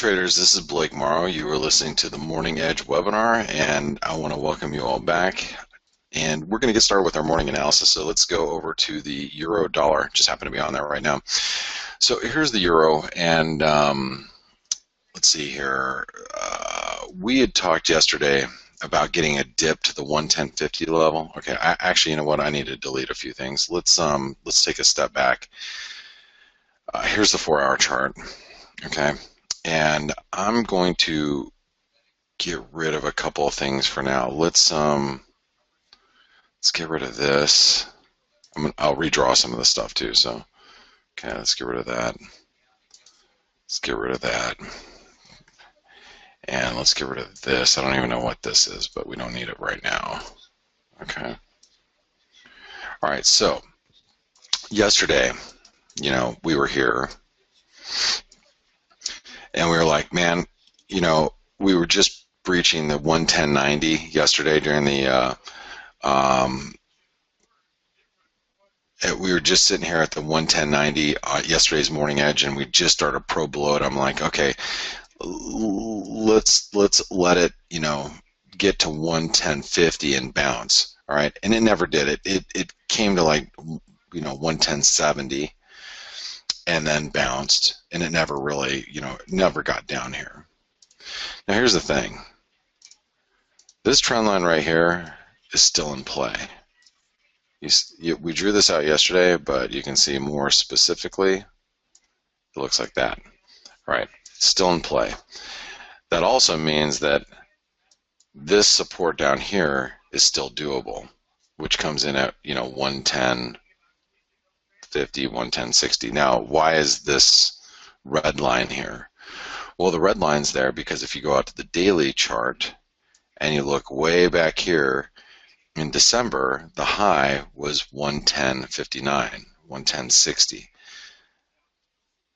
Traders, this is Blake Morrow. You are listening to the Morning Edge webinar, and I want to welcome you all back. And we're going to get started with our morning analysis. So let's go over to the euro dollar. Just happen to be on there right now. So here's the euro, and let's see here. We had talked yesterday about getting a dip to the 110.50 level. Okay, actually, you know what? I need to delete a few things. Let's take a step back. Here's the 4-hour chart. Okay. And I'm going to get rid of a couple of things for now. Let's get rid of this. I'll redraw some of the stuff too. So, okay, let's get rid of that. Let's get rid of that. And let's get rid of this. I don't even know what this is, but we don't need it right now. Okay. All right, so yesterday, we were here. And we were like, man, we were just breaching the 110.90 yesterday during the, we were just sitting here at the 110.90 yesterday's morning edge, and we just started pro below it. I'm like, okay, let's let it, get to 110.50 and bounce, all right? And it never did. It came to like, 110.70. And then bounced, and it never really, never got down here. Now here's the thing. This trend line right here is still in play. We drew this out yesterday, but you can see more specifically, it looks like that. All right, still in play. That also means that this support down here is still doable, which comes in at, 110.50, 110.60. Now, why is this red line here? Well, the red line's there because if you go out to the daily chart and you look way back here, in December, the high was 110.59, 110.60.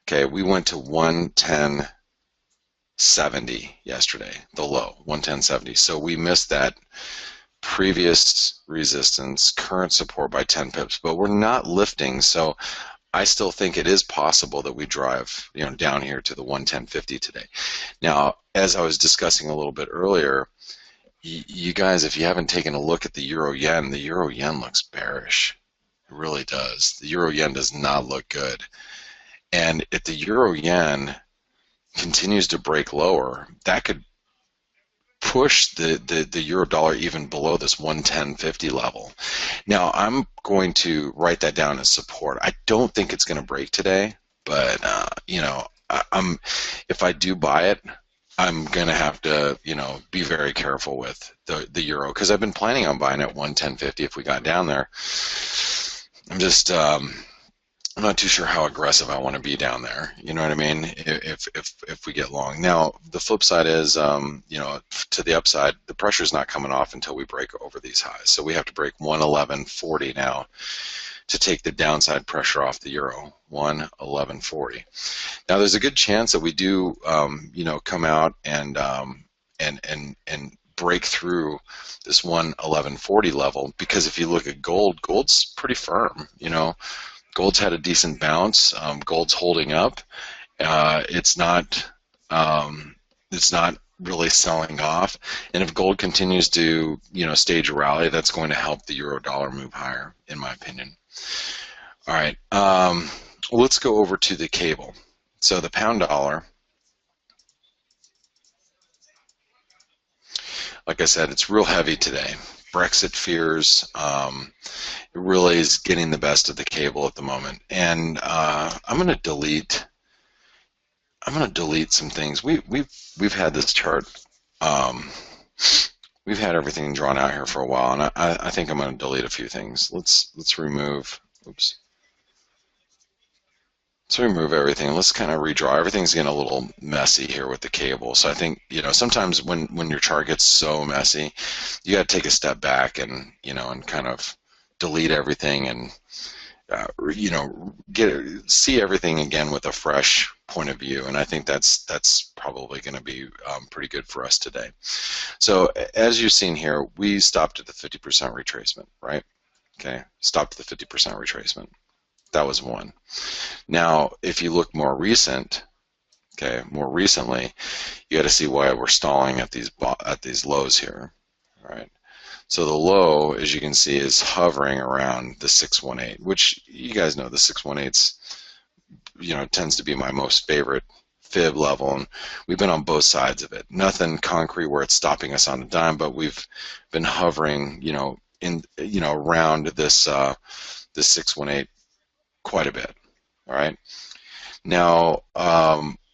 Okay, we went to 110.70 yesterday, the low, 110.70. So we missed that previous resistance, current support by 10 pips, but we're not lifting, so I still think it is possible that we drive, down here to the 110.50 today. Now, as I was discussing a little bit earlier, you guys, if you haven't taken a look at the euro yen looks bearish. It really does. The euro yen does not look good. And if the euro yen continues to break lower, that could push the euro dollar even below this 110.50 level. Now, I'm going to write that down as support. I don't think it's going to break today, but if I do buy it, I'm going to have to, be very careful with the euro, because I've been planning on buying at 110.50 if we got down there. I'm not too sure how aggressive I want to be down there. You know what I mean? If we get long. Now, the flip side is, to the upside, the pressure's not coming off until we break over these highs. So we have to break 111.40 now to take the downside pressure off the euro, 111.40. Now, there's a good chance that we do, come out and break through this 111.40 level, because if you look at gold, gold's pretty firm, Gold's had a decent bounce. Gold's holding up. It's not really selling off. And if gold continues to, stage a rally, that's going to help the euro dollar move higher, in my opinion. All right. Let's go over to the cable. So the pound dollar, like I said, it's real heavy today. Brexit fears, it really is getting the best of the cable at the moment. And I'm going to delete some things. We've had this chart. We've had everything drawn out here for a while, and I think I'm going to delete a few things. Let's remove. Oops. Let's remove everything. Let's kind of redraw. Everything's getting a little messy here with the cable. So I think, sometimes when your chart gets so messy, you got to take a step back and, and kind of delete everything and, see everything again with a fresh point of view. And I think that's probably going to be pretty good for us today. So as you've seen here, we stopped at the 50% retracement, right? Okay, stopped at the 50% retracement. That was one. Now, if you look more recent, Okay, more recently, you got to see why we're stalling at these lows here. All right. So the low, as you can see, is hovering around the 618, which you guys know the 618's, tends to be my most favorite fib level, and we've been on both sides of it. Nothing concrete where it's stopping us on a dime, but we've been hovering, around this 618 quite a bit. All right. Now,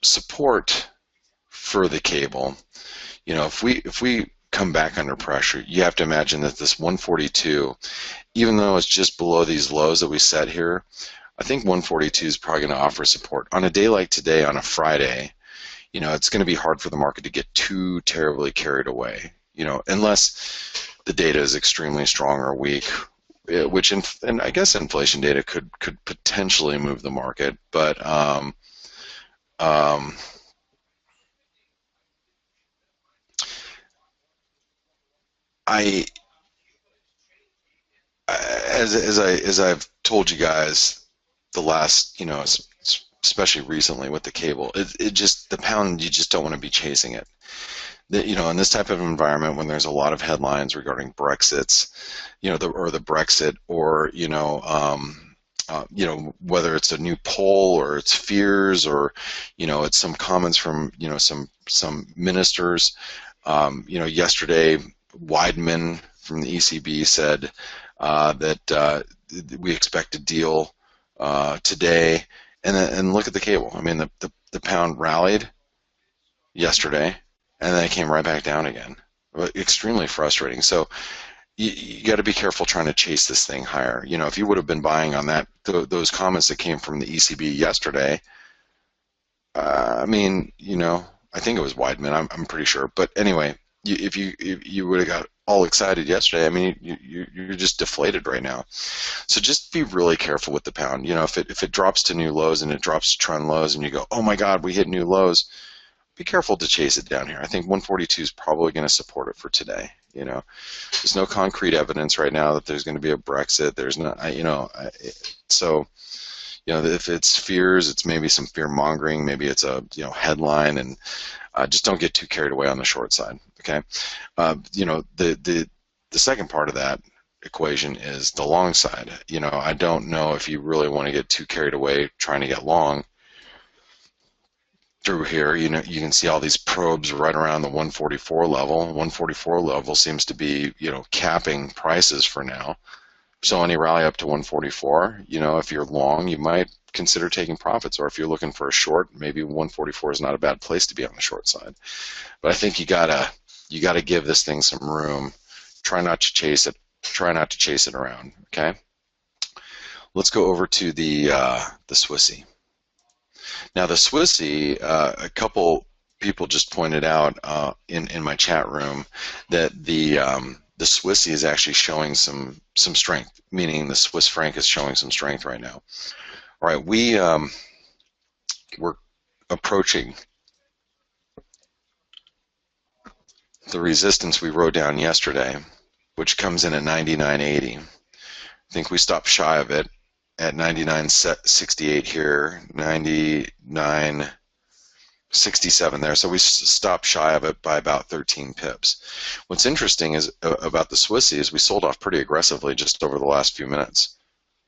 support for the cable. If we come back under pressure, you have to imagine that this 142, even though it's just below these lows that we set here, I think 142 is probably going to offer support. On a day like today, on a Friday, it's going to be hard for the market to get too terribly carried away, unless the data is extremely strong or weak, which, and I guess inflation data could potentially move the market, but um, I as I've told you guys the last, especially recently with the cable, it just, the pound, you just don't want to be chasing it. In this type of environment, when there's a lot of headlines regarding Brexits, or the Brexit, or whether it's a new poll or it's fears, or it's some comments from some ministers. Yesterday, Weidman from the ECB said that we expect a deal today, and look at the cable. I mean, the pound rallied yesterday, and then it came right back down again. Extremely frustrating. So you got to be careful trying to chase this thing higher. If you would have been buying on those comments that came from the ECB yesterday, I mean, I think it was Weidman. I'm pretty sure. But anyway, if you would have got all excited yesterday, I mean, you're just deflated right now. So just be really careful with the pound. If it drops to new lows and it drops to trend lows, and you go, oh my God, we hit new lows, be careful to chase it down here. I think 142 is probably going to support it for today. There's no concrete evidence right now that there's going to be a Brexit. There's not, so if it's fears, it's maybe some fear mongering, maybe it's a headline, and just don't get too carried away on the short side. Okay, the second part of that equation is the long side. I don't know if you really want to get too carried away trying to get long through here. You can see all these probes right around the 144 level. 144 level seems to be capping prices for now. So any rally up to 144, if you're long, you might consider taking profits, or if you're looking for a short, maybe 144 is not a bad place to be on the short side. But I think you gotta give this thing some room. Try not to chase it. Try not to chase it around. Okay. Let's go over to the Swissy. Now the Swissy, a couple people just pointed out in my chat room that the Swissy is actually showing some strength, meaning the Swiss franc is showing some strength right now. All right, we're approaching the resistance we wrote down yesterday, which comes in at 99.80. I think we stopped shy of it at 99.68 here, 99.67 there. So we stopped shy of it by about 13 pips. What's interesting is about the Swissy is we sold off pretty aggressively just over the last few minutes.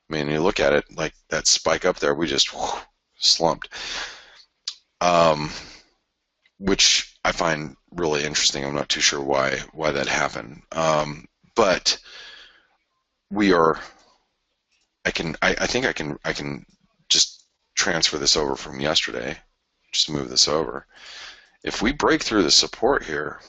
I mean, you look at it, like that spike up there, we just slumped, which I find really interesting. I'm not too sure why that happened, but we are. I think I can just transfer this over from yesterday. Just move this over. If we break through the support here,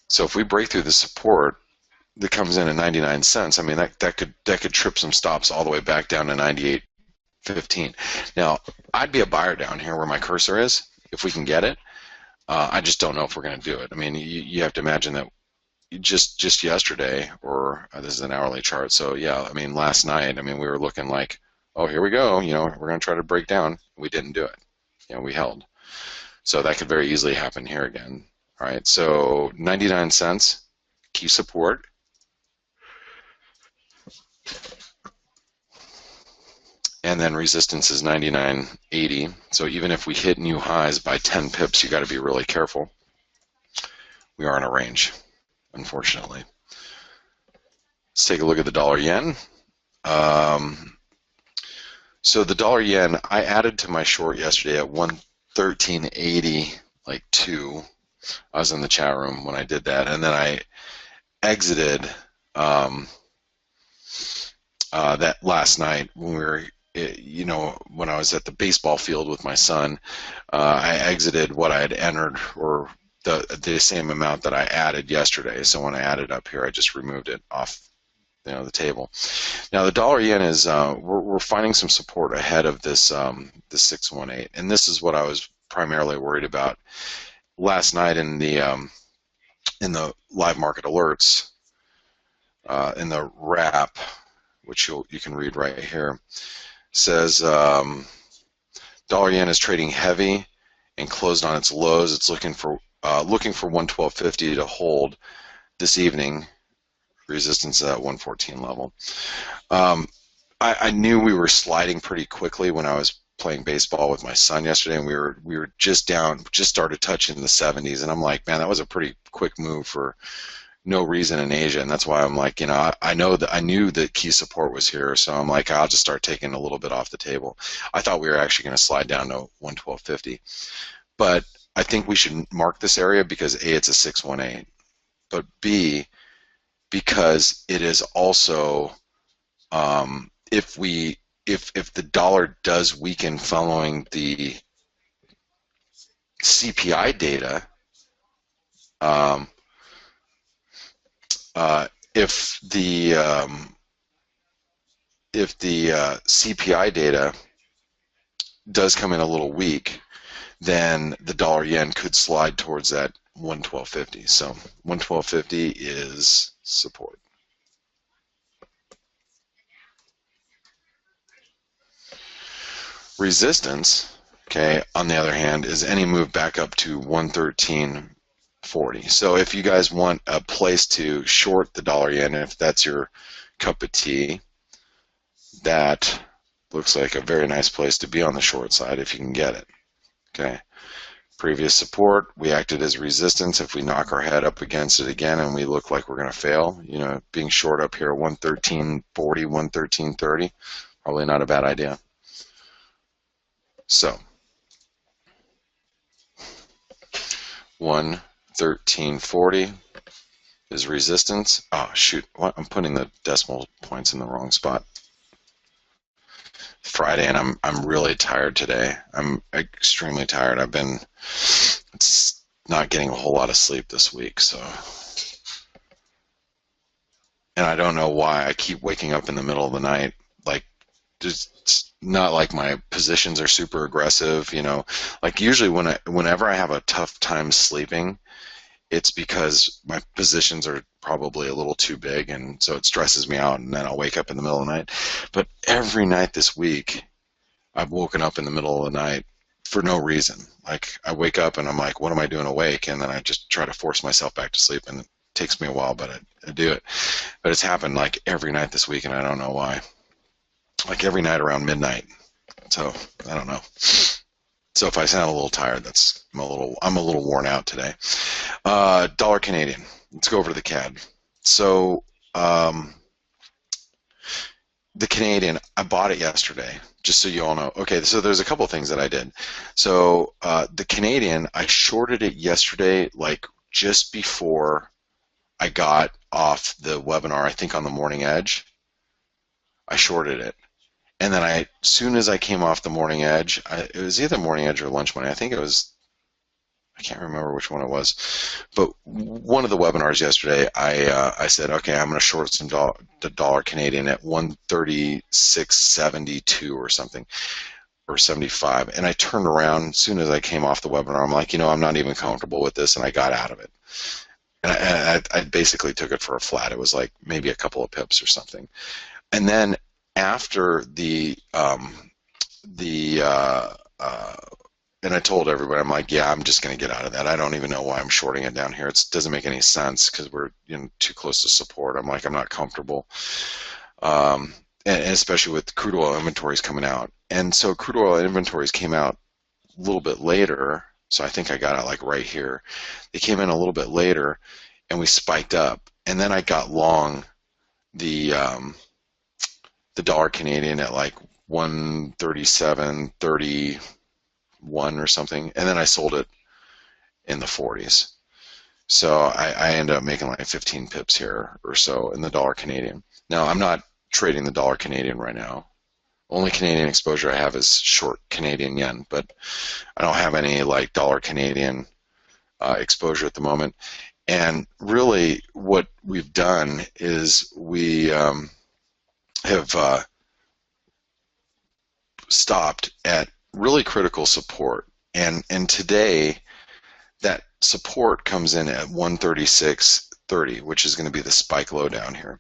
so if we break through the support that comes in at 99 cents, I mean that could trip some stops all the way back down to 98.15. Now I'd be a buyer down here where my cursor is if we can get it. I just don't know if we're going to do it. I mean, you have to imagine that just yesterday, or this is an hourly chart, so yeah, I mean last night, I mean we were looking like, oh, here we go, we're going to try to break down. We didn't do it. We held. So that could very easily happen here again. All right, so 99 cents, key support. And then resistance is 99.80. So even if we hit new highs by 10 pips, you got to be really careful. We are in a range, unfortunately. Let's take a look at the dollar yen. So the dollar yen, I added to my short yesterday at 113.80, like 2. I was in the chat room when I did that, and then I exited that last night when we were, when I was at the baseball field with my son. I exited what I had entered, or the same amount that I added yesterday. So when I added up here, I just removed it off the table. Now the dollar yen is we're finding some support ahead of this the 618, and this is what I was primarily worried about last night in the live market alerts in the wrap, which you can read right here. Says dollar yen is trading heavy and closed on its lows. It's looking for 112.50 to hold this evening. Resistance at that 114 level. I knew we were sliding pretty quickly when I was playing baseball with my son yesterday, and we were just started touching the 70s, and I'm like, man, that was a pretty quick move for no reason in Asia, and that's why I'm like, I knew that key support was here, so I'm like, I'll just start taking a little bit off the table. I thought we were actually going to slide down to 112.50, but I think we should mark this area because A, it's a 618, but B, because it is also if the dollar does weaken following the CPI data, if the CPI data does come in a little weak, then the dollar yen could slide towards that 112.50. So 112.50 is support. Resistance, okay, on the other hand, is any move back up to 113.40. So if you guys want a place to short the dollar yen, if that's your cup of tea, that looks like a very nice place to be on the short side if you can get it. Okay. Previous support, we acted as resistance. If we knock our head up against it again and we look like we're going to fail, being short up here at 113.40, 113.30, probably not a bad idea. So 113.40 is resistance. Oh shoot, what? I'm putting the decimal points in the wrong spot. Friday, and I'm really tired today. I'm extremely tired. I've been not getting a whole lot of sleep this week, so, and I don't know why I keep waking up in the middle of the night. Like, just not like my positions are super aggressive, Like usually whenever I have a tough time sleeping, it's because my positions are probably a little too big, and so it stresses me out, and then I'll wake up in the middle of the night. But every night this week, I've woken up in the middle of the night for no reason. Like, I wake up and I'm like, what am I doing awake? And then I just try to force myself back to sleep, and it takes me a while, but I do it. But it's happened like every night this week, and I don't know why. Like every night around midnight. So I don't know. So if I sound a little tired, I'm a little worn out today. Dollar Canadian. Let's go over to the CAD. So the Canadian, I bought it yesterday, just so you all know. Okay, so there's a couple things that I did. So the Canadian, I shorted it yesterday, like just before I got off the webinar, I think on the morning edge. I shorted it. And then as soon as I came off the morning edge, it was either morning edge or lunch money. I think it was, I can't remember which one it was. But one of the webinars yesterday, I said, okay, I'm going to short some the dollar Canadian at 136.72 or something, or 75. And I turned around as soon as I came off the webinar. I'm like, I'm not even comfortable with this, and I got out of it. And I basically took it for a flat. It was like maybe a couple of pips or something. And then after and I told everybody, I'm like, yeah, I'm just going to get out of that. I don't even know why I'm shorting it down here. It doesn't make any sense because we're too close to support. I'm like, I'm not comfortable. and especially with crude oil inventories coming out. And so crude oil inventories came out a little bit later. So I think I got out like right here. They came in a little bit later, and we spiked up. And then I got long the dollar Canadian at like 137.31 or something, and then I sold it in the 40s. So I ended up making like 15 pips here or so in the dollar Canadian. Now I'm not trading the dollar Canadian right now. Only Canadian exposure I have is short Canadian yen, but I don't have any like dollar Canadian exposure at the moment. And really, what we've done is we have stopped at really critical support, and today that support comes in at 136.30, which is going to be the spike low down here,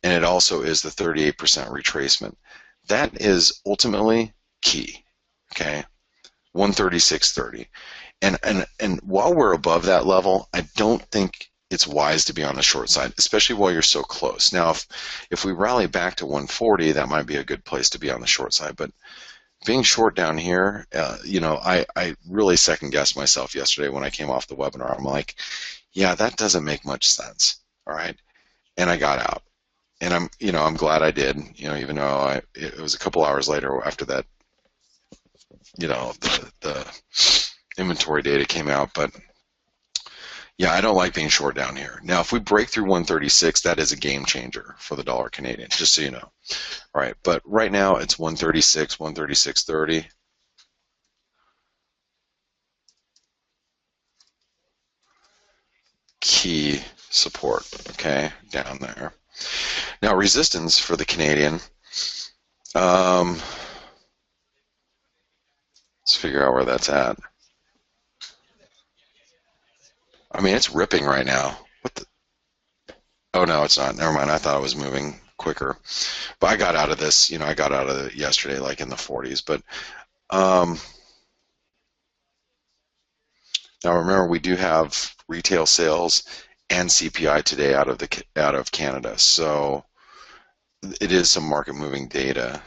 and it also is the 38% retracement. That is ultimately key. Okay, 136.30, and while we're above that level, I don't think it's wise to be on the short side, especially while you're so close. Now, if we rally back to 140, that might be a good place to be on the short side, but being short down here, I really second guessed myself yesterday when I came off the webinar. I'm like, yeah, that doesn't make much sense. All right, and I got out, and I'm glad I did. Even though it was a couple hours later after that, the inventory data came out, but yeah, I don't like being short down here. Now, if we break through 136, that is a game changer for the dollar Canadian, just so you know. All right, but right now it's 136, 136.30. Key support, okay, down there. Now, resistance for the Canadian. Let's figure out where that's at. I mean, it's ripping right now. What the? Oh, no, it's not. Never mind. I thought it was moving quicker. But I got out of this. I got out of it yesterday, like in the 40s. But now remember, we do have retail sales and CPI today out of Canada. So it is some market moving data.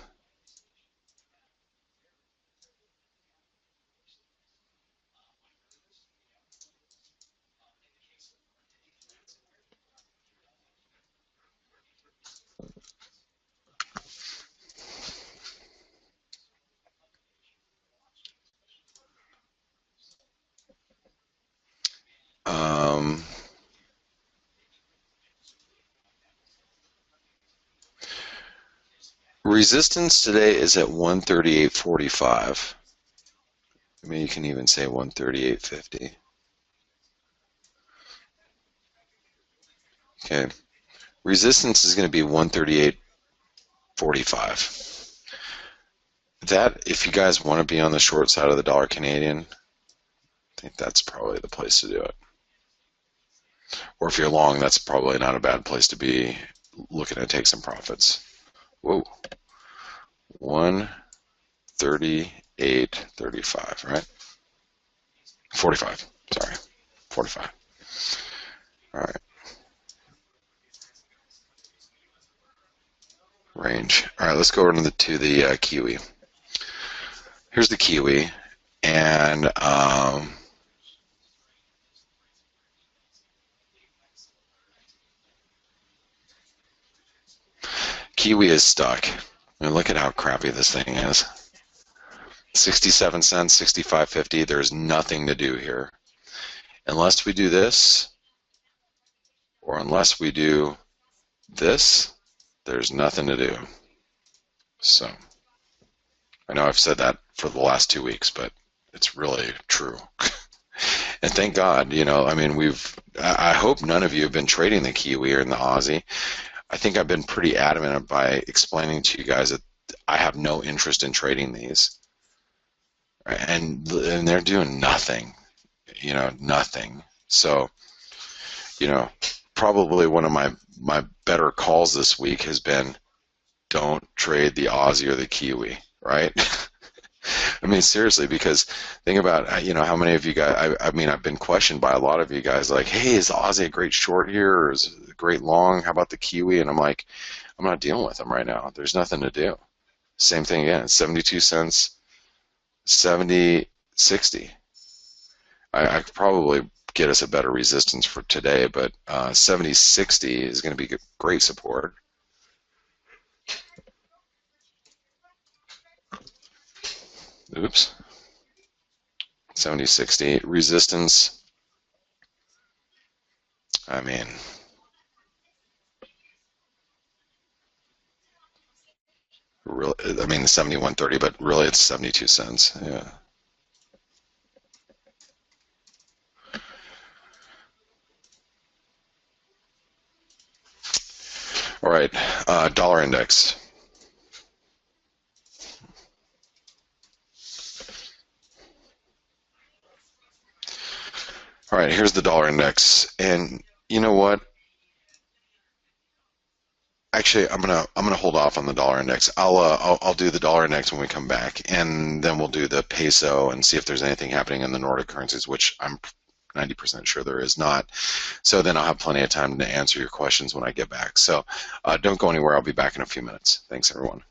Resistance today is at 138.45. I mean, you can even say 138.50. Okay. Resistance is going to be 138.45. That, if you guys want to be on the short side of the dollar Canadian, I think that's probably the place to do it. Or if you're long, that's probably not a bad place to be looking to take some profits. Whoa. 138.35, right? 45, sorry. 45. All right. Range. All right, let's go over to the Kiwi. Here's the Kiwi, and Kiwi is stuck. I mean, look at how crappy this thing is. 67 cents, 65.50. There's nothing to do here. Unless we do this, or unless we do this, there's nothing to do. So, I know I've said that for the last 2 weeks, but it's really true. And thank God, I mean, I hope none of you have been trading the Kiwi or in the Aussie. I think I've been pretty adamant by explaining to you guys that I have no interest in trading these. And they're doing nothing, nothing. So, probably one of my better calls this week has been, don't trade the Aussie or the Kiwi, right? I mean, seriously, because think about, how many of you guys, I mean, I've been questioned by a lot of you guys like, hey, is the Aussie a great short here, or is it a great long? How about the Kiwi? And I'm like, I'm not dealing with them right now. There's nothing to do. Same thing again, 72 cents, 70, 60. I could probably get us a better resistance for today, but 70, 60 is going to be great support. Oops. 70, 60. Resistance, I mean, really, I mean 71.30, but really it's 72 cents. Yeah. All right, dollar index. All right, here's the dollar index, and you know what? Actually, I'm gonna hold off on the dollar index. I'll do the dollar index when we come back, and then we'll do the peso and see if there's anything happening in the Nordic currencies, which I'm 90% sure there is not. So then I'll have plenty of time to answer your questions when I get back. So don't go anywhere. I'll be back in a few minutes. Thanks, everyone.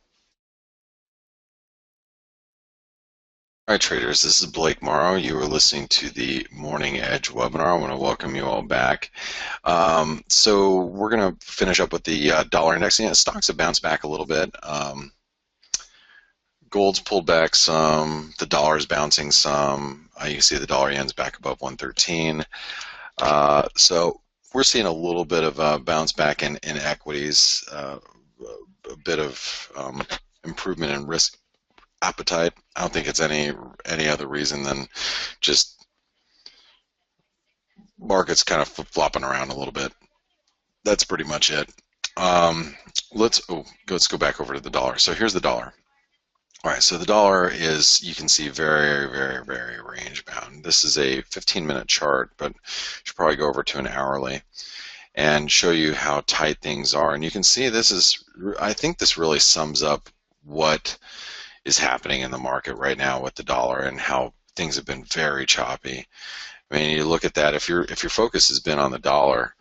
All right, traders, this is Blake Morrow. You are listening to the Morning Edge webinar. I want to welcome you all back. So we're going to finish up with the dollar index. Yeah, stocks have bounced back a little bit. Gold's pulled back some. The dollar's bouncing some. You can see the dollar yen's back above 113. So we're seeing a little bit of a bounce back in equities, a bit of improvement in risk appetite. I don't think it's any other reason than just markets kind of flip-flopping around a little bit. That's pretty much it. Let's go back over to the dollar. So here's the dollar. All right, so the dollar is, you can see, very, very, very range bound. This is a 15-minute chart, but should probably go over to an hourly and show you how tight things are. And you can see this is, I think this really sums up what is happening in the market right now with the dollar and how things have been very choppy. I mean, you look at that, if your focus has been on the dollar,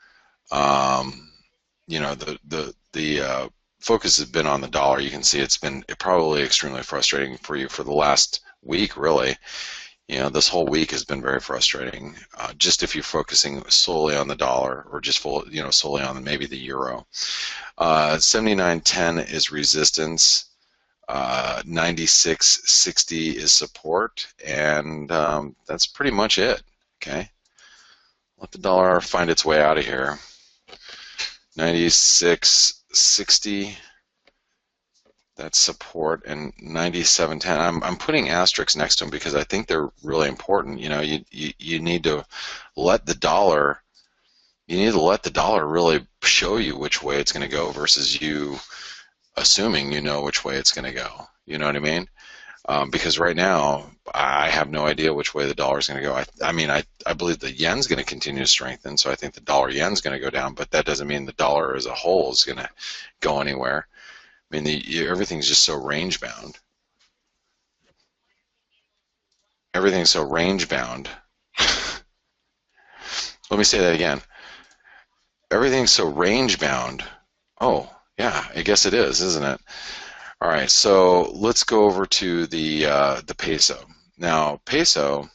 you know, the focus has been on the dollar. You can see it's been probably extremely frustrating for you for the last week, really. You know, this whole week has been very frustrating. Just if you're focusing solely on the dollar, or just solely on maybe the euro. 79.10 is resistance. 96.60 is support, and that's pretty much it. Okay, let the dollar find its way out of here. 96.60, that's support, and 97.10. I'm putting asterisks next to them because I think they're really important. You know, you need to let the dollar. You need to let the dollar really show you which way it's going to go versus you assuming you know which way it's going to go. You know what I mean? Because right now, I have no idea which way the dollar is going to go. I mean, I believe the yen's going to continue to strengthen, so I think the dollar yen's going to go down, but that doesn't mean the dollar as a whole is going to go anywhere. I mean, everything's just so range bound. Everything's so range bound. Let me say that again. Everything's so range bound. Oh, yeah, I guess it is, isn't it? All right, so let's go over to the peso. Now, peso,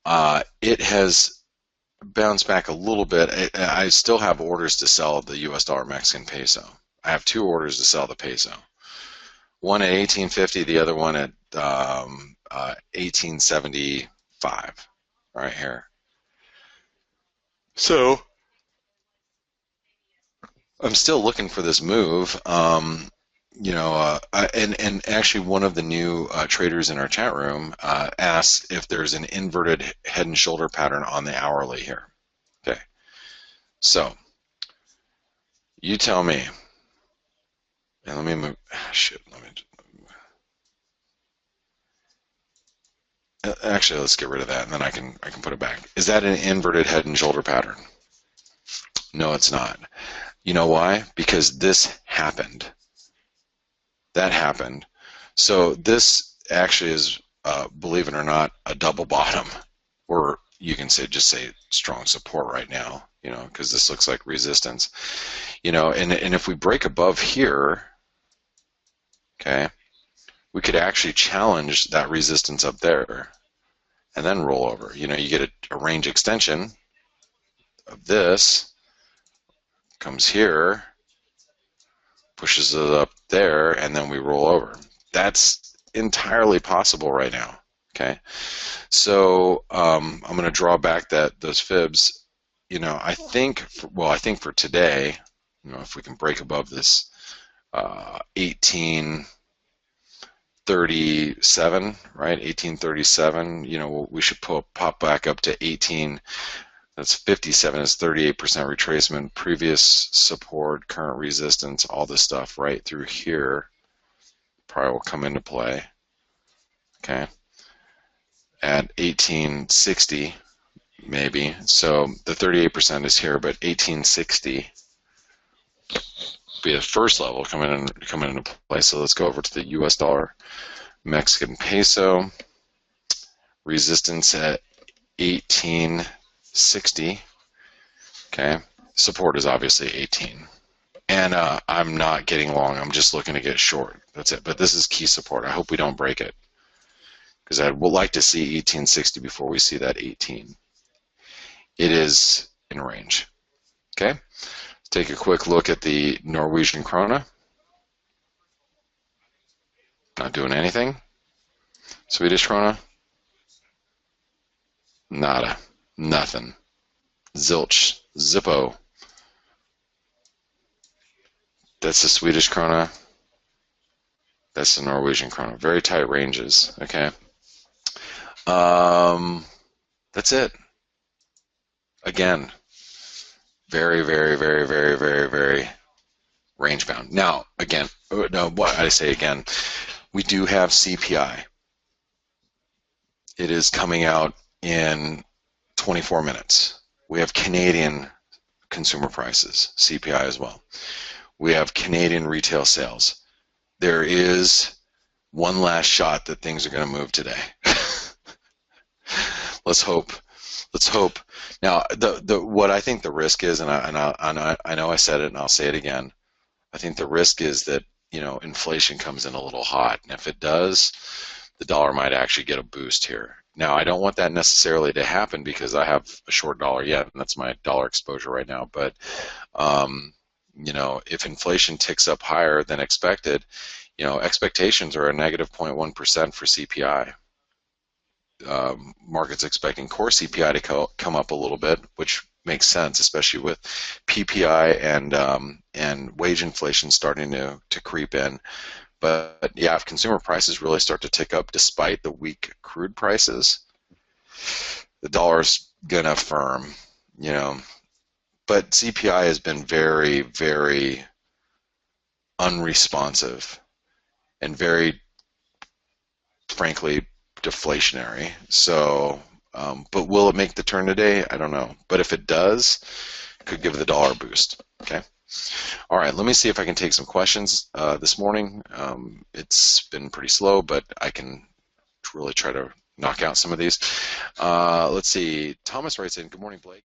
it has bounced back a little bit. I still have orders to sell the U.S. dollar Mexican peso. I have two orders to sell the peso. One at 18.50, the other one at 18.75, right here. So I'm still looking for this move. You know, and actually one of the new traders in our chat room asks if there's an inverted head and shoulder pattern on the hourly here. Okay, so you tell me. And let me move. Shit, actually, let's get rid of that, and then I can put it back. Is that an inverted head and shoulder pattern? No, it's not. You know why? Because this happened. That happened. So this actually is, believe it or not, a double bottom. Or you can say just say strong support right now, you know, because this looks like resistance, you know, and if we break above here, okay, we could actually challenge that resistance up there and then roll over. You know, you get a range extension of this, comes here, pushes it up there, and then we roll over. That's entirely possible right now. Okay, so I'm going to draw back those fibs. You know, I think for today, you know, if we can break above this 1837, right? 1837. You know, we should pop back up to 18. That's 57. It's 38% retracement. Previous support, current resistance, all this stuff right through here probably will come into play. Okay. At 1860, maybe. So the 38% is here, but 1860 be the first level coming into play. So let's go over to the U.S. dollar, Mexican peso, resistance at 1860. Okay, support is obviously 18. And I'm not getting long. I'm just looking to get short. That's it. But this is key support. I hope we don't break it, because I would like to see 1860 before we see that 18. It is in range. Okay, let's take a quick look at the Norwegian krona. Not doing anything. Swedish krona. Nada. Nothing. Zilch. Zippo. That's the Swedish krona. That's the Norwegian krona. Very tight ranges. Okay. That's it. Again, very, very, very, very, very, very range bound. Now, again, no, what I say again, we do have CPI. It is coming out in 24 minutes. We have Canadian consumer prices, CPI as well. We have Canadian retail sales. There is one last shot that things are going to move today. Let's hope. Let's hope. Now, what I think the risk is, and I know I said it, and I'll say it again. I think the risk is that, you know, inflation comes in a little hot, and if it does, the dollar might actually get a boost here. Now, I don't want that necessarily to happen because I have a short dollar yet, and that's my dollar exposure right now. But you know, if inflation ticks up higher than expected, you know, expectations are a negative 0.1% for CPI. Markets expecting core CPI to come up a little bit, which makes sense, especially with PPI and wage inflation starting to creep in. But yeah, if consumer prices really start to tick up despite the weak crude prices, the dollar's gonna firm, you know. But CPI has been very, very unresponsive and very, frankly, deflationary. So, but will it make the turn today? I don't know. But if it does, it could give the dollar a boost. Okay. All right. Let me see if I can take some questions this morning. It's been pretty slow, but I can really try to knock out some of these. Let's see. Thomas writes in, good morning, Blake.